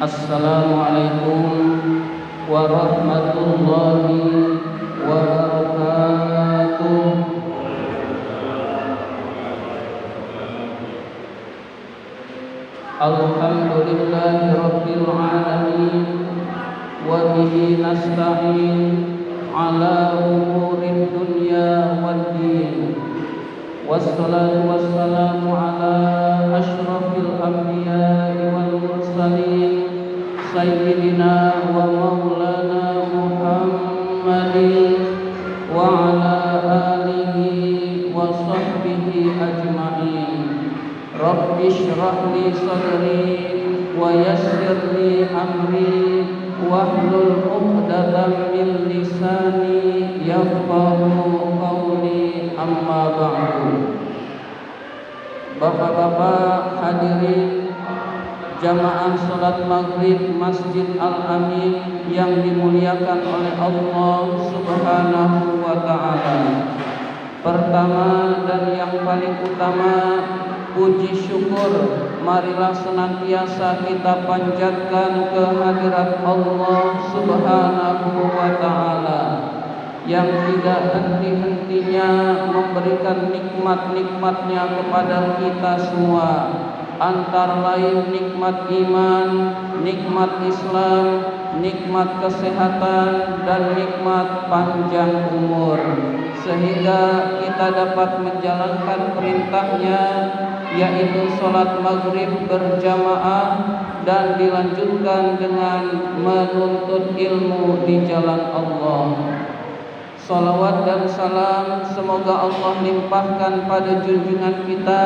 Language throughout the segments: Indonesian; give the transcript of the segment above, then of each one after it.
Assalamualaikum warahmatullahi wabarakatuh. Alhamdulillahi rabbil alamin wa bihi nasta'in ala umurid dunya waddin. Wassalatu wassalamu ala ashrafil anbiya'i wal mursalin sayyidina wa maulana Muhammadin wa ala alihi wa sahbihi ajma'in. Rabbi shrah li sadri wa yassir li amri wahlul 'uqdatam min lisani yafqahu qawli, amma ba'du. Bapak-bapak hadirin jamaah salat maghrib Masjid Al-Amin yang dimuliakan oleh Allah Subhanahu wa ta'ala. Pertama dan yang paling utama, puji syukur marilah senantiasa kita panjatkan kehadirat Allah Subhanahu wa ta'ala yang tidak henti-hentinya memberikan nikmat-nikmatnya kepada kita semua, antara lain nikmat iman, nikmat Islam, nikmat kesehatan, dan nikmat panjang umur, sehingga kita dapat menjalankan perintahnya, yaitu sholat maghrib berjamaah dan dilanjutkan dengan menuntut ilmu di jalan Allah. Salawat dan salam semoga Allah limpahkan pada junjungan kita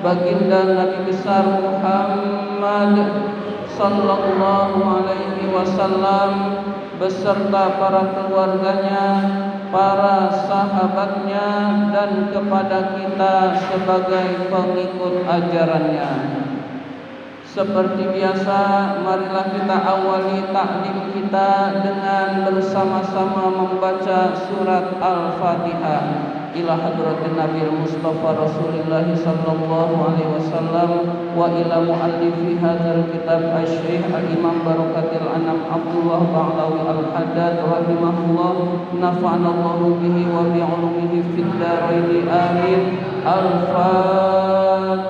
baginda Nabi besar Muhammad sallallahu alaihi wasallam beserta para keluarganya, para sahabatnya, dan kepada kita sebagai pengikut ajarannya. Seperti biasa, marilah kita awali taklim kita dengan bersama-sama membaca surat Al-Fatihah ila hadratin Nabi Mustafa Rasulullah sallallahu alaihi wasallam wa ila muallifi hadzal kitab Asy-Syaikh Al-Imam Barakatil Anam Abdullah Ba'lawi Al-Haddad rahimahullah, nafa'anallahu bihi wa bi 'ulumihi fid dharain amin. Al-Fatihah.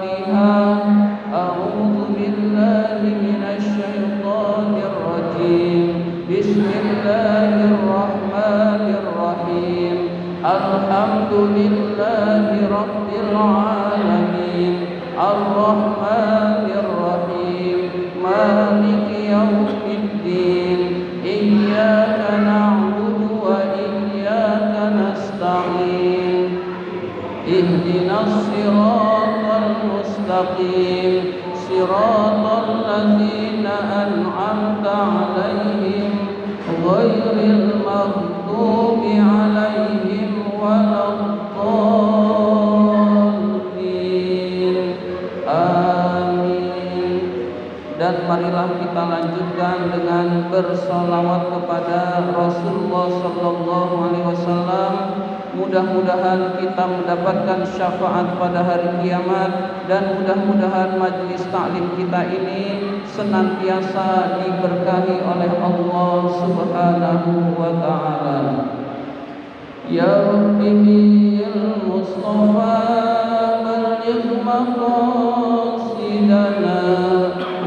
A'udzu billahi minasy syaithanir rajim. Bismillahirrahmanirrahim. Alhamdulillahi rabbil alamin. Ar-Rahmanir Rahim. Maliki yaumiddin. Iyyaka na'budu wa iyyaka nasta'in. Ihdinas siratal mustaqim. Siratal ladzina an'amta 'alaihim ghairil maghdubi 'alaihim waladdallin. Amin. Dan marilah kita lanjutkan dengan bersolawat kepada Rasulullah sallallahu alaihi wasallam. Mudah-mudahan kita mendapatkan syafaat pada hari kiamat, dan mudah-mudahan majlis taklim kita ini senantiasa diberkahi oleh Allah Subhanahu wa ta'ala. Ya Rabbi bil Mustafa balligh maqasidana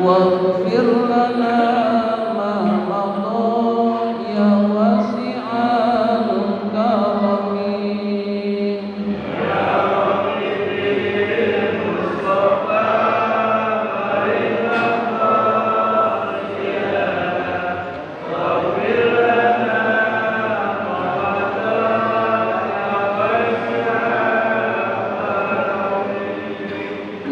waghfir lana ma madha ya wasi'al karami.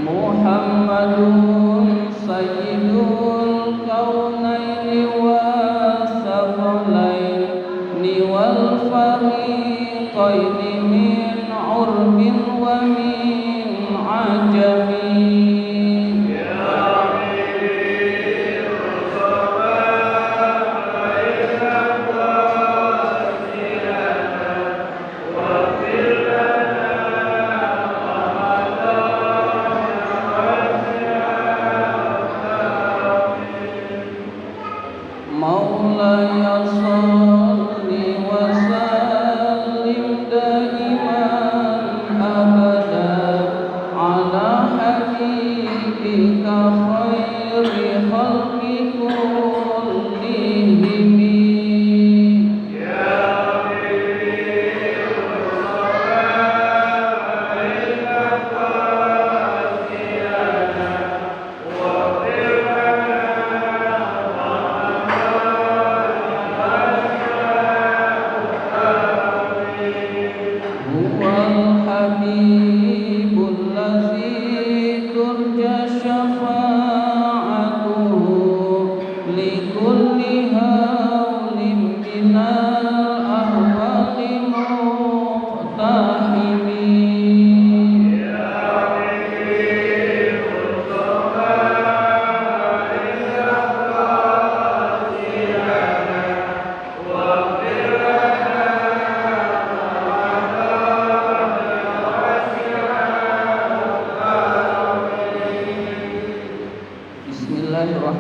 Muhammadun sayyidul kaunaini wa saqalaini wal fariqaini min urbin wa min ajami.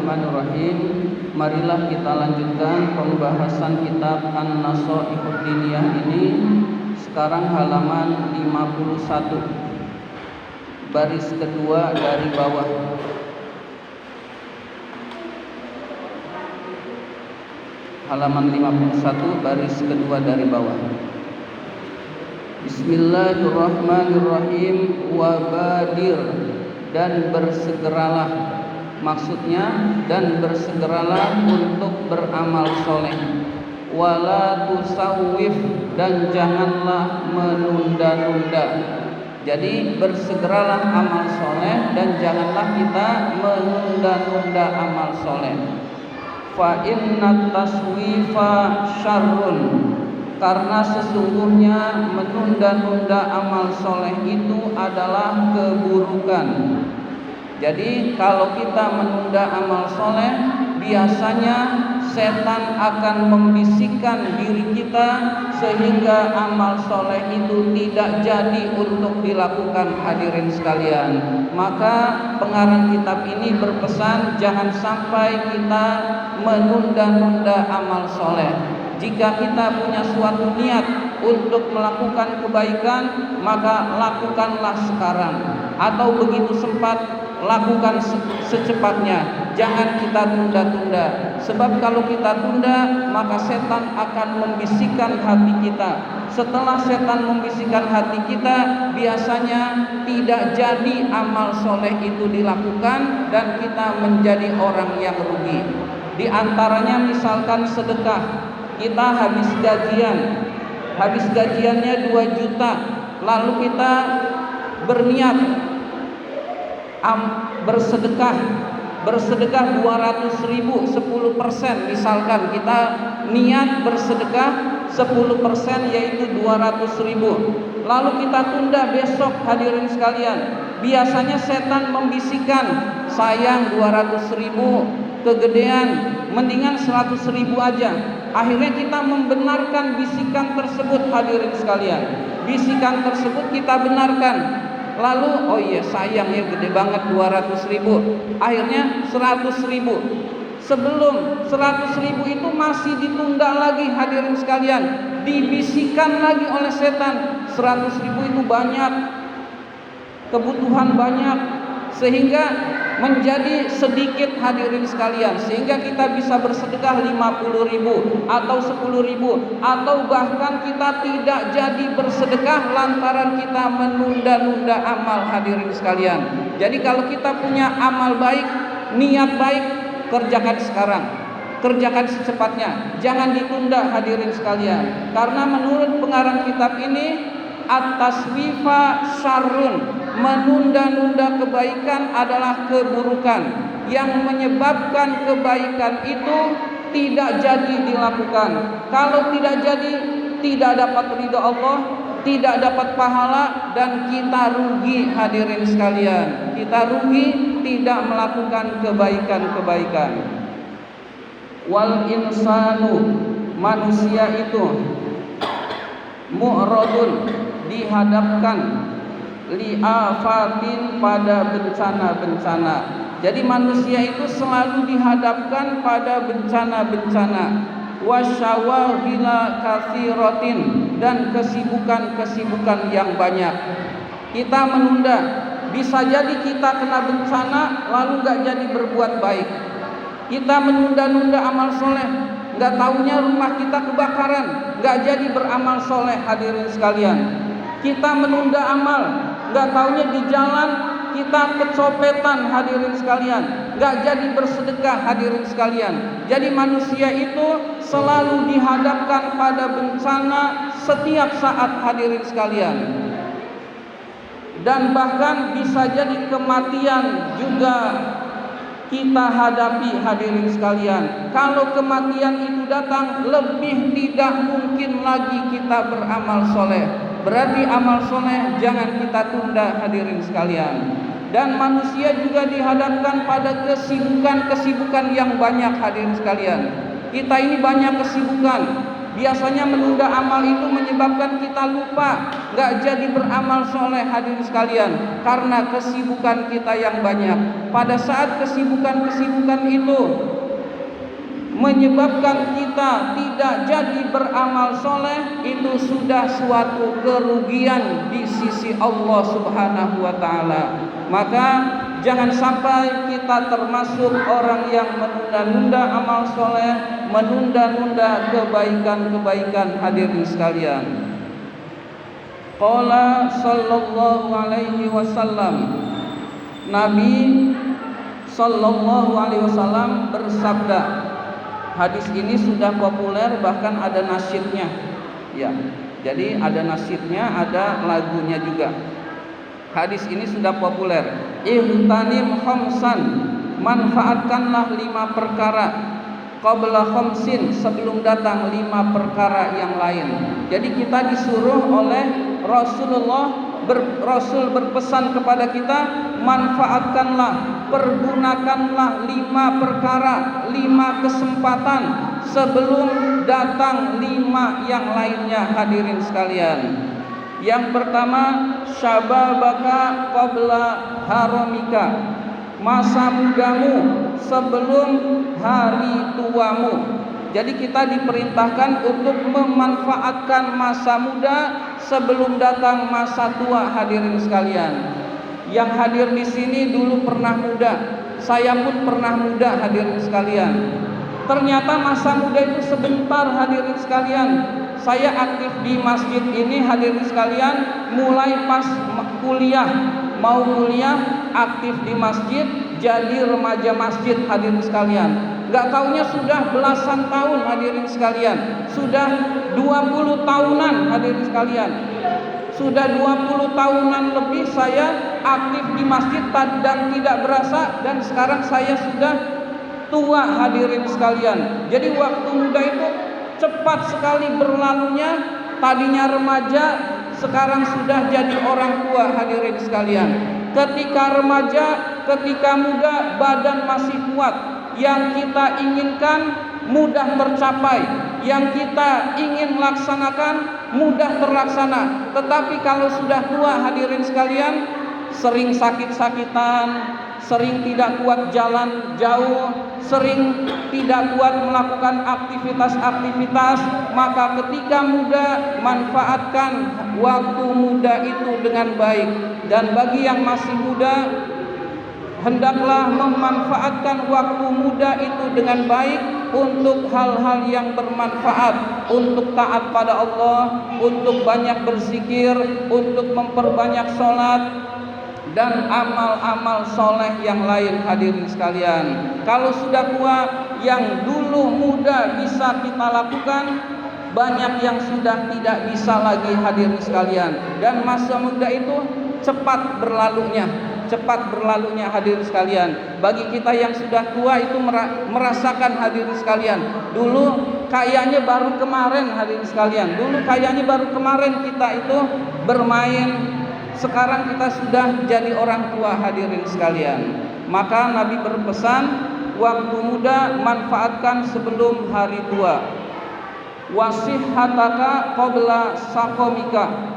Bismillahirrahmanirrahim. Marilah kita lanjutkan pembahasan kitab An-Nasaihud Diniyah ini. Sekarang halaman 51, baris kedua dari bawah. Halaman 51, baris kedua dari bawah. Bismillahirrahmanirrahim. Wabadir, dan bersegeralah. Maksudnya, dan bersegeralah untuk beramal soleh. Wala tusawwif, dan janganlah menunda-nunda. Jadi bersegeralah amal soleh dan janganlah kita menunda-nunda amal soleh. Fa inna taswifa syarrun, karena sesungguhnya menunda-nunda amal soleh itu adalah keburukan. Jadi kalau kita menunda amal soleh, biasanya setan akan membisikkan diri kita sehingga amal soleh itu tidak jadi untuk dilakukan, hadirin sekalian. Maka pengarang kitab ini berpesan jangan sampai kita menunda-nunda amal soleh. Jika kita punya suatu niat untuk melakukan kebaikan, maka lakukanlah sekarang, atau begitu sempat lakukan secepatnya. Jangan kita tunda-tunda, sebab kalau kita tunda maka setan akan membisikkan hati kita. Setelah setan membisikkan hati kita, biasanya tidak jadi amal soleh itu dilakukan dan kita menjadi orang yang rugi. Di antaranya misalkan sedekah. Kita habis gajiannya 2 juta, lalu kita berniat bersedekah 200.000, 10%. Misalkan kita niat bersedekah 10%, yaitu 200.000, lalu kita tunda besok, hadirin sekalian. Biasanya setan membisikkan, sayang 200.000 kegedean, mendingan 100.000 aja. Akhirnya kita membenarkan bisikan tersebut, hadirin sekalian. Bisikan tersebut kita benarkan. Lalu, oh iya sayang ya, gede banget 200.000. Akhirnya 100.000. Sebelum 100.000 itu masih ditunda lagi, hadirin sekalian. Dibisikkan lagi oleh setan, 100.000 itu banyak, kebutuhan banyak, sehingga menjadi sedikit, hadirin sekalian. Sehingga kita bisa bersedekah 50.000 atau 10.000, atau bahkan kita tidak jadi bersedekah lantaran kita menunda-nunda amal, hadirin sekalian. Jadi kalau kita punya amal baik, niat baik, kerjakan sekarang, kerjakan secepatnya, jangan ditunda, hadirin sekalian. Karena menurut pengarang kitab ini, at-taswifa syarrun, menunda-nunda kebaikan adalah keburukan yang menyebabkan kebaikan itu tidak jadi dilakukan. Kalau tidak jadi, tidak dapat ridha Allah, tidak dapat pahala, dan kita rugi, hadirin sekalian. Kita rugi tidak melakukan kebaikan-kebaikan. Wal insanu, manusia itu mu'radun, dihadapkan, li'afatin, pada bencana-bencana. Jadi manusia itu selalu dihadapkan pada bencana-bencana. Wasyawaghila katsiratin, dan kesibukan-kesibukan yang banyak. Kita menunda, bisa jadi kita kena bencana lalu gak jadi berbuat baik. Kita menunda-nunda amal soleh, gak taunya rumah kita kebakaran, gak jadi beramal soleh, hadirin sekalian. Kita menunda amal, gak taunya di jalan kita kecopetan, hadirin sekalian, gak jadi bersedekah, hadirin sekalian. Jadi manusia itu selalu dihadapkan pada bencana setiap saat, hadirin sekalian. Dan bahkan bisa jadi kematian juga kita hadapi, hadirin sekalian. Kalau kematian itu datang, lebih tidak mungkin lagi kita beramal soleh. Berarti amal soleh jangan kita tunda, hadirin sekalian. Dan manusia juga dihadapkan pada kesibukan-kesibukan yang banyak, hadirin sekalian. Kita ini banyak kesibukan. Biasanya menunda amal itu menyebabkan kita lupa, gak jadi beramal soleh hadirin sekalian, karena kesibukan kita yang banyak. Pada saat kesibukan-kesibukan itu menyebabkan kita tidak jadi beramal soleh, itu sudah suatu kerugian di sisi Allah Subhanahu wa Ta'ala. Maka jangan sampai kita termasuk orang yang menunda-nunda amal soleh, menunda-nunda kebaikan-kebaikan hadirin sekalian. Qala sallallahu alaihi wasallam, Nabi sallallahu alaihi wasallam bersabda. Hadis ini sudah populer, bahkan ada nasyidnya. Ya, jadi ada nasyidnya, ada lagunya juga. Hadis ini sudah populer. Ihtanim khamsan, manfaatkanlah 5 perkara. Qabla khamsin, sebelum datang 5 perkara yang lain. Jadi kita disuruh oleh Rasulullah, Rasul berpesan kepada kita, manfaatkanlah, pergunakanlah 5 perkara, 5 kesempatan sebelum datang 5 yang lainnya hadirin sekalian. Yang pertama, syababaka qabla haramika, masa mudamu sebelum hari tuamu. Jadi kita diperintahkan untuk memanfaatkan masa muda sebelum datang masa tua hadirin sekalian. Yang hadir di sini dulu pernah muda, saya pun pernah muda hadirin sekalian. Ternyata masa muda itu sebentar hadirin sekalian. Saya aktif di masjid ini hadirin sekalian mulai pas kuliah, mau kuliah aktif di masjid, jadi remaja masjid hadirin sekalian. Gak taunya sudah belasan tahun hadirin sekalian, sudah 20 tahunan hadirin sekalian. Sudah 20 tahunan lebih saya aktif di masjid dan tidak berasa, dan sekarang saya sudah tua hadirin sekalian. Jadi waktu muda itu cepat sekali berlalunya. Tadinya remaja, sekarang sudah jadi orang tua hadirin sekalian. Ketika remaja, ketika muda, badan masih kuat, yang kita inginkan mudah tercapai, yang kita ingin laksanakan mudah terlaksana. Tetapi kalau sudah tua hadirin sekalian, sering sakit-sakitan, sering tidak kuat jalan jauh, sering tidak kuat melakukan aktivitas-aktivitas. Maka ketika muda, manfaatkan waktu muda itu dengan baik. Dan bagi yang masih muda, hendaklah memanfaatkan waktu muda itu dengan baik untuk hal-hal yang bermanfaat, untuk taat pada Allah, untuk banyak berzikir, untuk memperbanyak sholat, dan amal-amal soleh yang lain hadirin sekalian. Kalau sudah tua, yang dulu muda bisa kita lakukan, banyak yang sudah tidak bisa lagi hadirin sekalian. Dan masa muda itu cepat berlalunya hadirin sekalian. Bagi kita yang sudah tua itu merasakan hadirin sekalian. Dulu kayaknya baru kemarin hadirin sekalian. Dulu kayaknya baru kemarin kita itu bermain. Sekarang kita sudah jadi orang tua hadirin sekalian. Maka Nabi berpesan, waktu muda manfaatkan sebelum hari tua. Wasihhataka qabla saqamika,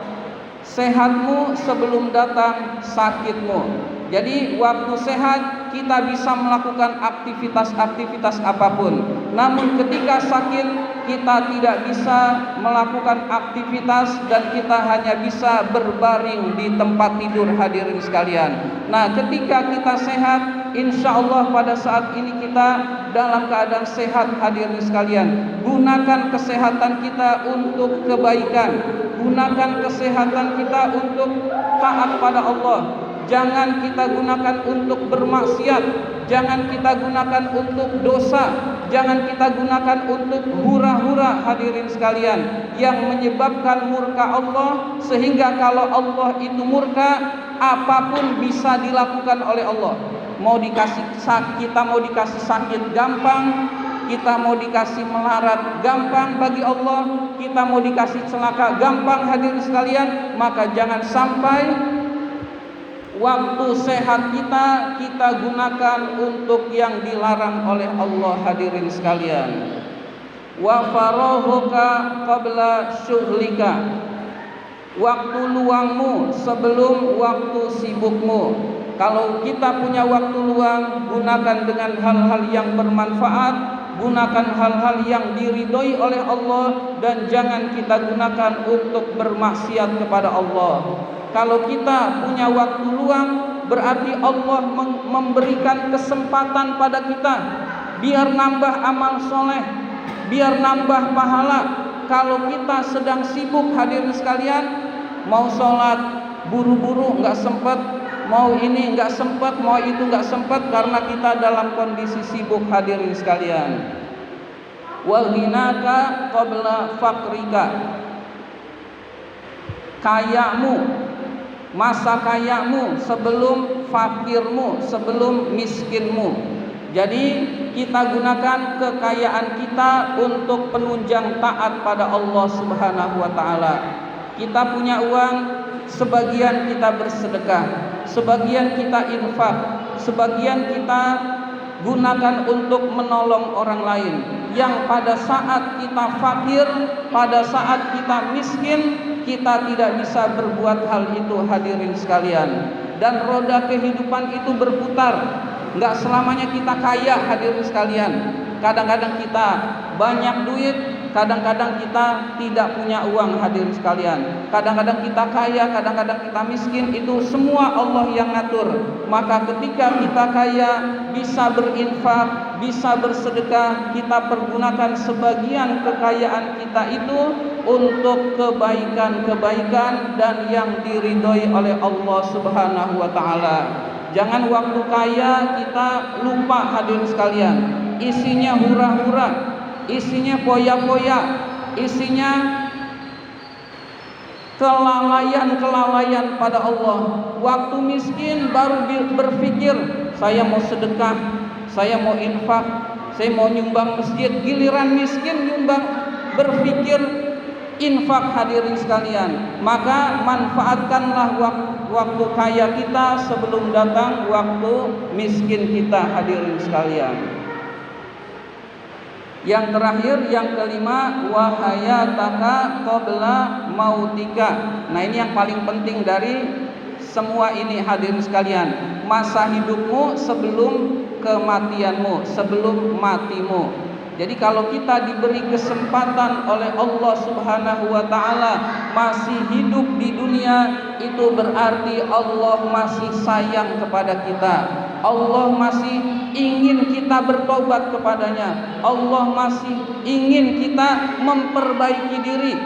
sehatmu sebelum datang sakitmu. Jadi waktu sehat kita bisa melakukan aktivitas-aktivitas apapun. Namun ketika sakit kita tidak bisa melakukan aktivitas dan kita hanya bisa berbaring di tempat tidur hadirin sekalian. Nah, ketika kita sehat, insya Allah pada saat ini kita dalam keadaan sehat hadirin sekalian. Gunakan kesehatan kita untuk kebaikan. Gunakan kesehatan kita untuk taat pada Allah. Jangan kita gunakan untuk bermaksiat. Jangan kita gunakan untuk dosa. Jangan kita gunakan untuk hura-hura hadirin sekalian, yang menyebabkan murka Allah. Sehingga kalau Allah itu murka, apapun bisa dilakukan oleh Allah. Mau dikasih sakit, kita mau dikasih sakit gampang, kita mau dikasih melarat gampang bagi Allah, kita mau dikasih celaka gampang hadirin sekalian. Maka jangan sampai waktu sehat kita gunakan untuk yang dilarang oleh Allah hadirin sekalian. wa farahuka qabla syughlika. Waktu luangmu sebelum waktu sibukmu. Kalau kita punya waktu luang, gunakan dengan hal-hal yang bermanfaat, gunakan hal-hal yang diridhoi oleh Allah, dan jangan kita gunakan untuk bermaksiat kepada Allah. Kalau kita punya waktu luang, berarti Allah memberikan kesempatan pada kita biar nambah amal soleh, biar nambah pahala. Kalau kita sedang sibuk, hadirin sekalian, mau sholat buru-buru nggak sempat, mau ini nggak sempat, mau itu nggak sempat, karena kita dalam kondisi sibuk, hadirin sekalian. Wa ghinaka qabla fakrika. Kayamu, masa kayamu sebelum fakirmu, sebelum miskinmu. Jadi kita gunakan kekayaan kita untuk penunjang taat pada Allah Subhanahu wa taala. Kita punya uang, sebagian kita bersedekah, sebagian kita infak, sebagian kita gunakan untuk menolong orang lain. Yang pada saat kita fakir, pada saat kita miskin, kita tidak bisa berbuat hal itu, hadirin sekalian. Dan roda kehidupan itu berputar. Enggak selamanya kita kaya, hadirin sekalian. Kadang-kadang kita banyak duit, kadang-kadang kita tidak punya uang, hadirin sekalian. Kadang-kadang kita kaya, kadang-kadang kita miskin, itu semua Allah yang ngatur. Maka ketika kita kaya, bisa berinfak, bisa bersedekah, kita pergunakan sebagian kekayaan kita itu untuk kebaikan-kebaikan dan yang diridhoi oleh Allah Subhanahu wa taala. Jangan waktu kaya kita lupa, hadirin sekalian, isinya hura-hura, isinya poya-poya, isinya kelalaian pada Allah. Waktu miskin baru berpikir, saya mau sedekah, saya mau infak, saya mau nyumbang masjid. Giliran miskin nyumbang, berpikir infak, hadirin sekalian. Maka manfaatkanlah waktu kaya kita sebelum datang waktu miskin kita, hadirin sekalian. Yang terakhir, yang kelima, wahayataka qabla mautika. Nah, ini yang paling penting dari semua ini, hadirin sekalian. Masa hidupmu sebelum kematianmu, sebelum matimu. Jadi kalau kita diberi kesempatan oleh Allah Subhanahu wa taala masih hidup di dunia, itu berarti Allah masih sayang kepada kita. Allah masih ingin kita bertobat kepadanya. Allah masih ingin kita memperbaiki diri.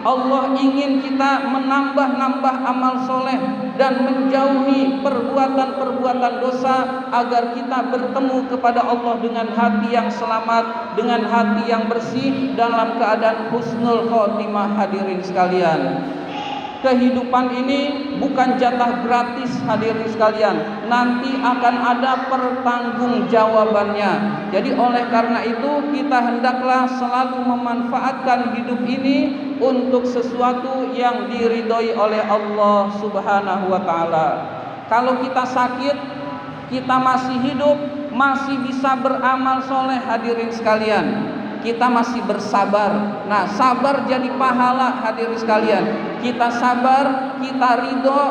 Allah ingin kita menambah-nambah amal soleh dan menjauhi perbuatan-perbuatan dosa, agar kita bertemu kepada Allah dengan hati yang selamat, dengan hati yang bersih, dalam keadaan husnul khotimah, hadirin sekalian. Kehidupan ini bukan jatah gratis, hadirin sekalian. Nanti akan ada pertanggungjawabannya. Jadi oleh karena itu kita hendaklah selalu memanfaatkan hidup ini untuk sesuatu yang diridhoi oleh Allah Subhanahu wa taala. Kalau kita sakit, kita masih hidup, masih bisa beramal soleh, hadirin sekalian. Kita masih bersabar. Nah, sabar jadi pahala, hadirin sekalian. Kita sabar, kita ridho,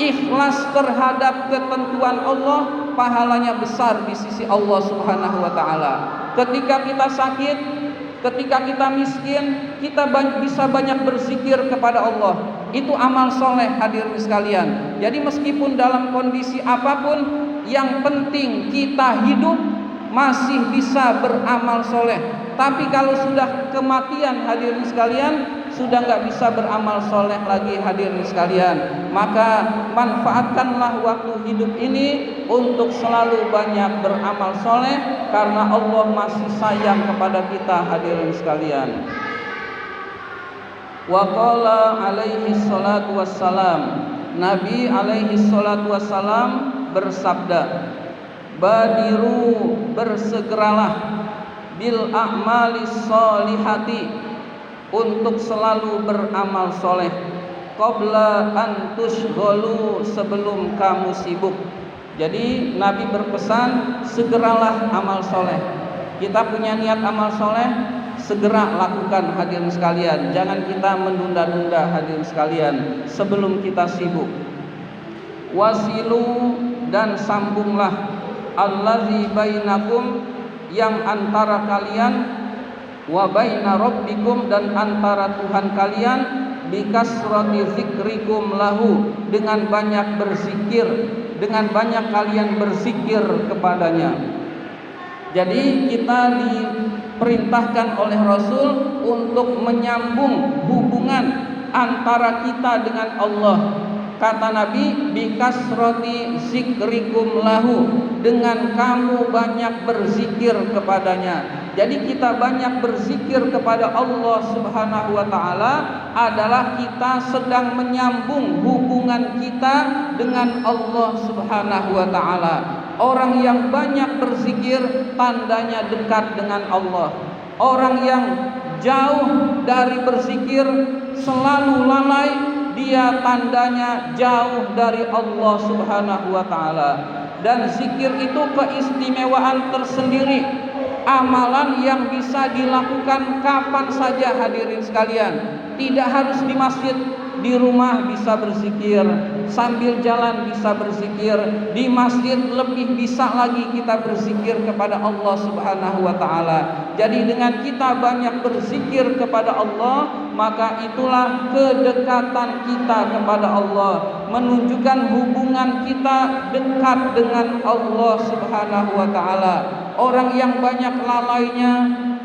ikhlas terhadap ketentuan Allah, pahalanya besar di sisi Allah Subhanahu wa taala. Ketika kita sakit, ketika kita miskin, kita bisa banyak berzikir kepada Allah. Itu amal soleh, hadirin sekalian. Jadi meskipun dalam kondisi apapun, yang penting kita hidup masih bisa beramal soleh. Tapi kalau sudah kematian, hadirin sekalian, sudah nggak bisa beramal soleh lagi, hadirin sekalian. Maka manfaatkanlah waktu hidup ini untuk selalu banyak beramal soleh, karena Allah masih sayang kepada kita, hadirin sekalian. Wa qala alaihi salatu wassalam, Nabi alaihi salatu wassalam bersabda, badiru, bersegeralah, bil a'malis solihati, untuk selalu beramal soleh, qabla an tushghalu, sebelum kamu sibuk. Jadi Nabi berpesan, segeralah amal soleh. Kita punya niat amal soleh, segera lakukan hadirin sekalian. Jangan kita menunda-nunda hadirin sekalian sebelum kita sibuk. Wasilu, dan sambunglah, allazi bainakum, yang antara kalian, wa baina rabbikum, dan antara Tuhan kalian, bikasrati zikrikum lahu, dengan banyak berzikir, dengan banyak kalian berzikir kepadanya. Jadi kita diperintahkan oleh Rasul untuk menyambung hubungan antara kita dengan Allah. Kata Nabi, bikasrati zikrikum lahu, dengan kamu banyak berzikir kepadanya. Jadi kita banyak berzikir kepada Allah Subhanahu wa taala adalah kita sedang menyambung hubungan kita dengan Allah Subhanahu wa taala. Orang yang banyak berzikir tandanya dekat dengan Allah. Orang yang jauh dari berzikir, selalu lalai, dia tandanya jauh dari Allah Subhanahu wa taala. Dan zikir itu keistimewaan tersendiri, amalan yang bisa dilakukan kapan saja hadirin sekalian. Tidak harus di masjid, di rumah bisa berzikir, sambil jalan bisa berzikir, di masjid lebih bisa lagi kita berzikir kepada Allah Subhanahu wa taala. Jadi dengan kita banyak berzikir kepada Allah, maka itulah kedekatan kita kepada Allah, menunjukkan hubungan kita dekat dengan Allah Subhanahu wa taala. Orang yang banyak lalainya,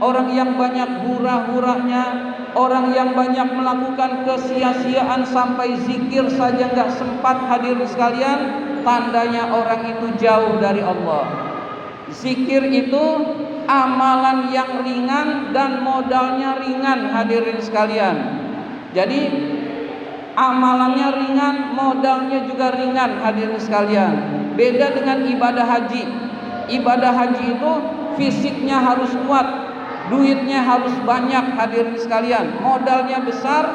orang yang banyak hura-huranya, orang yang banyak melakukan kesia-siaan sampai zikir saja enggak sempat hadirin sekalian, tandanya orang itu jauh dari Allah. Zikir itu amalan yang ringan dan modalnya ringan hadirin sekalian. Jadi amalannya ringan, modalnya juga ringan hadirin sekalian. Beda dengan ibadah haji. Ibadah haji itu fisiknya harus kuat, duitnya harus banyak hadirin sekalian, modalnya besar,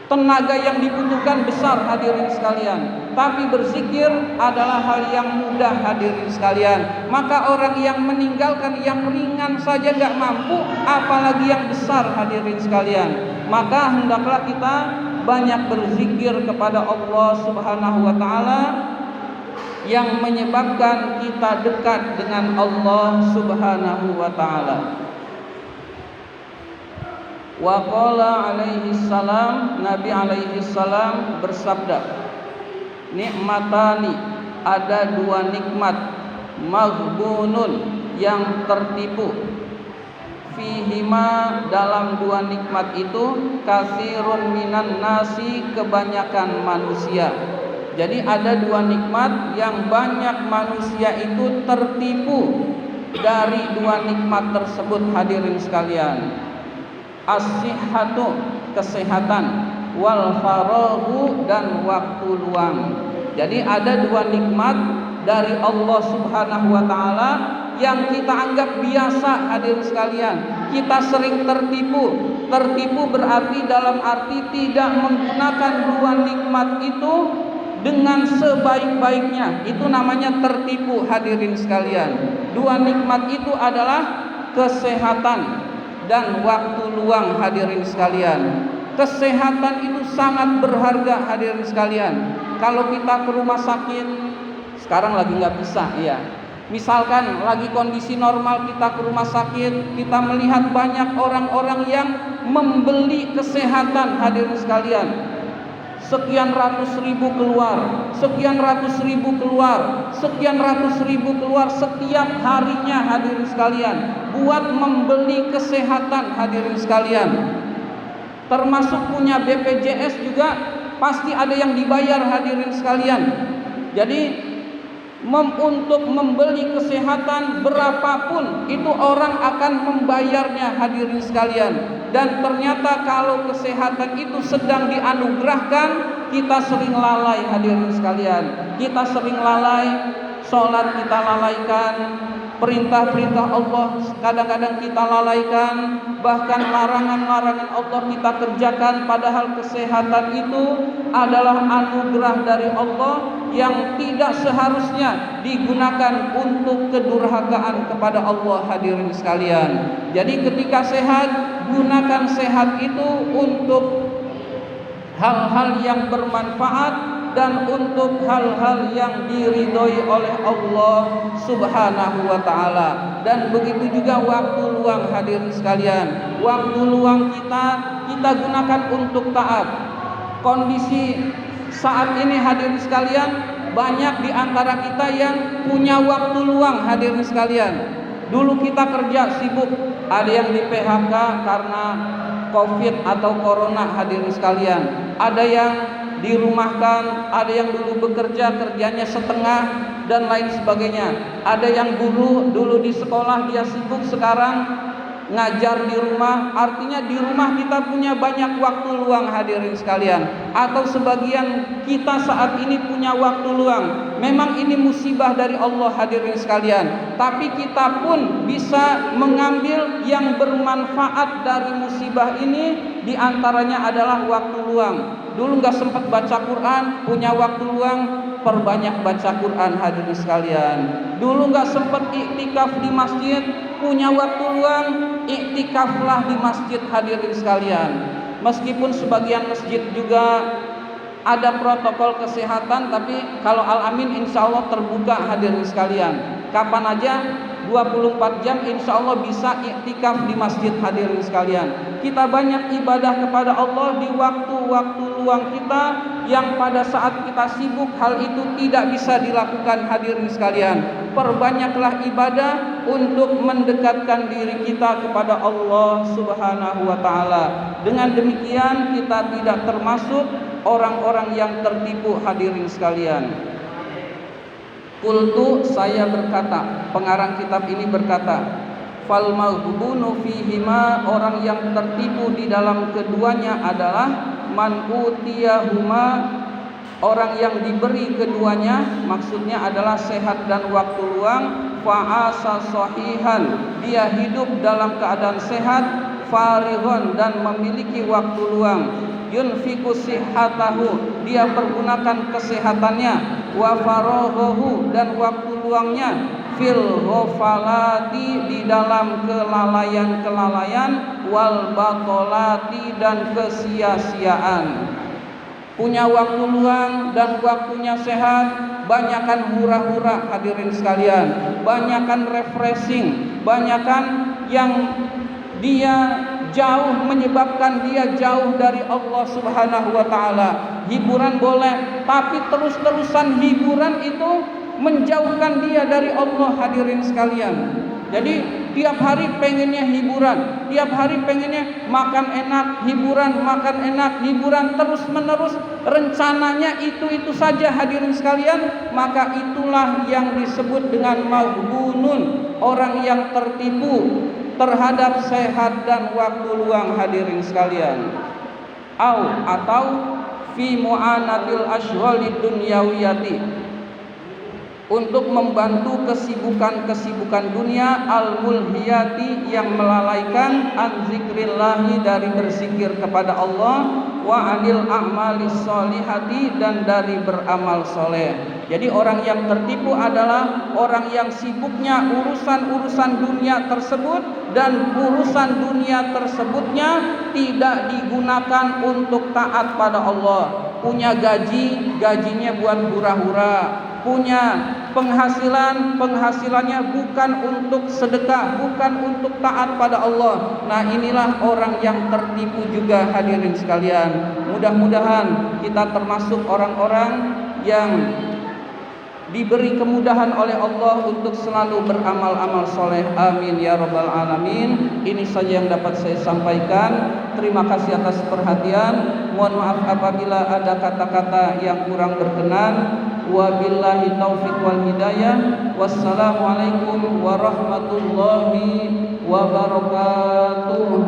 tenaga yang dibutuhkan besar hadirin sekalian. Tapi berzikir adalah hal yang mudah hadirin sekalian. Maka orang yang meninggalkan yang ringan saja gak mampu, apalagi yang besar hadirin sekalian. Maka hendaklah kita banyak berzikir kepada Allah Subhanahu wa taala, yang menyebabkan kita dekat dengan Allah Subhanahu wa taala. Wa qala alaihi salam, Nabi alaihi salam bersabda, nikmatani, ada dua nikmat, maghbunun, yang tertipu, fihima, dalam dua nikmat itu, katsirun minan nasi, kebanyakan manusia. Jadi ada dua nikmat yang banyak manusia itu tertipu dari dua nikmat tersebut hadirin sekalian. As-sihhatu, kesehatan, wal faraghu, dan waktu luang. Jadi ada dua nikmat dari Allah Subhanahu wa taala yang kita anggap biasa hadirin sekalian. Kita sering tertipu. Tertipu berarti dalam arti tidak menggunakan dua nikmat itu dengan sebaik-baiknya. Itu namanya tertipu hadirin sekalian. Dua nikmat itu adalah kesehatan dan waktu luang hadirin sekalian. Kesehatan itu sangat berharga hadirin sekalian. Kalau kita ke rumah sakit, sekarang lagi nggak bisa ya. Misalkan lagi kondisi normal kita ke rumah sakit, kita melihat banyak orang-orang yang membeli kesehatan hadirin sekalian. Sekian ratus ribu keluar, sekian ratus ribu keluar, sekian ratus ribu keluar setiap harinya hadirin sekalian, buat membeli kesehatan hadirin sekalian. Termasuk punya BPJS juga pasti ada yang dibayar hadirin sekalian. Jadi untuk membeli kesehatan berapapun itu orang akan membayarnya hadirin sekalian. Dan ternyata kalau kesehatan itu sedang dianugerahkan, kita sering lalai hadirin sekalian. Kita sering lalai, sholat kita lalaikan, perintah-perintah Allah kadang-kadang kita lalaikan, bahkan larangan-larangan Allah kita kerjakan, padahal kesehatan itu adalah anugerah dari Allah yang tidak seharusnya digunakan untuk kedurhakaan kepada Allah. Hadirin sekalian, jadi ketika sehat, gunakan sehat itu untuk hal-hal yang bermanfaat dan untuk hal-hal yang diridhoi oleh Allah Subhanahu wa taala. Dan begitu juga waktu luang, hadirin sekalian. Waktu luang kita gunakan untuk taat. Kondisi saat ini, hadirin sekalian, banyak di antara kita yang punya waktu luang, hadirin sekalian. Dulu kita kerja sibuk, ada yang di PHK karena Covid atau Corona, hadirin sekalian. Ada yang dirumahkan, ada yang dulu bekerja kerjanya setengah dan lain sebagainya. Ada yang dulu di sekolah dia sibuk, sekarang ngajar di rumah. Artinya di rumah kita punya banyak waktu luang, hadirin sekalian. Atau sebagian kita saat ini punya waktu luang. Memang ini musibah dari Allah, hadirin sekalian. Tapi kita pun bisa mengambil yang bermanfaat dari musibah ini. Di antaranya adalah waktu luang. Dulu nggak sempat baca Quran, punya waktu luang, perbanyak baca Quran, hadirin sekalian. Dulu nggak sempat iktikaf di masjid, punya waktu luang, iktikaflah di masjid, hadirin sekalian. Meskipun sebagian masjid juga ada protokol kesehatan, tapi kalau Al-Amin insya Allah terbuka, hadirin sekalian. Kapan aja 24 jam insya Allah bisa iktikaf di masjid, hadirin sekalian. Kita banyak ibadah kepada Allah di waktu-waktu luang kita yang pada saat kita sibuk hal itu tidak bisa dilakukan, hadirin sekalian. Perbanyaklah ibadah untuk mendekatkan diri kita kepada Allah Subhanahu wa taala. Dengan demikian kita tidak termasuk orang-orang yang tertipu, hadirin sekalian. Qultu, saya berkata, pengarang kitab ini berkata, fal maghbunu fihima, orang yang tertipu di dalam keduanya adalah man utiyahuma, orang yang diberi keduanya, maksudnya adalah sehat dan waktu luang, fa'asa sahihan, dia hidup dalam keadaan sehat, farighon, dan memiliki waktu luang, yunfiku sihhatahu, dia pergunakan kesehatannya, wa faraghahu, dan waktu luangnya, fil ghafalati, di dalam kelalaian-kelalaian, wal batolati, dan kesia-siaan. Punya waktu luang dan waktunya sehat, banyakan hura-hura, hadirin sekalian, banyakan refreshing, banyakan yang dia jauh, menyebabkan dia jauh dari Allah Subhanahu wa taala. Hiburan boleh, tapi terus-terusan hiburan itu menjauhkan dia dari Allah, hadirin sekalian. Jadi tiap hari pengennya hiburan, tiap hari pengennya makan enak, hiburan, makan enak, hiburan, terus menerus rencananya itu saja, hadirin sekalian. Maka itulah yang disebut dengan maghbunun, orang yang tertipu terhadap sehat dan waktu luang, hadirin sekalian. Atau fi mu'anatil asyghali dunyawiyati, untuk membantu kesibukan-kesibukan dunia, al-mulhiyati, yang melalaikan, an zikrillahi, dari berzikir kepada Allah, wa anil a'malis sholihati, dan dari beramal soleh. Jadi orang yang tertipu adalah orang yang sibuknya urusan-urusan dunia tersebut, dan urusan dunia tersebutnya tidak digunakan untuk taat pada Allah. Punya gajinya buat hura-hura, punya penghasilannya bukan untuk sedekah, bukan untuk taat pada Allah. Nah, inilah orang yang tertipu juga, hadirin sekalian. Mudah-mudahan kita termasuk orang-orang yang diberi kemudahan oleh Allah untuk selalu beramal-amal soleh. Amin ya rabbal alamin. Ini saja yang dapat saya sampaikan. Terima kasih atas perhatian. Mohon maaf apabila ada kata-kata yang kurang berkenan. Wabillahi taufiq wal hidayah. Wassalamualaikum warahmatullahi wabarakatuh.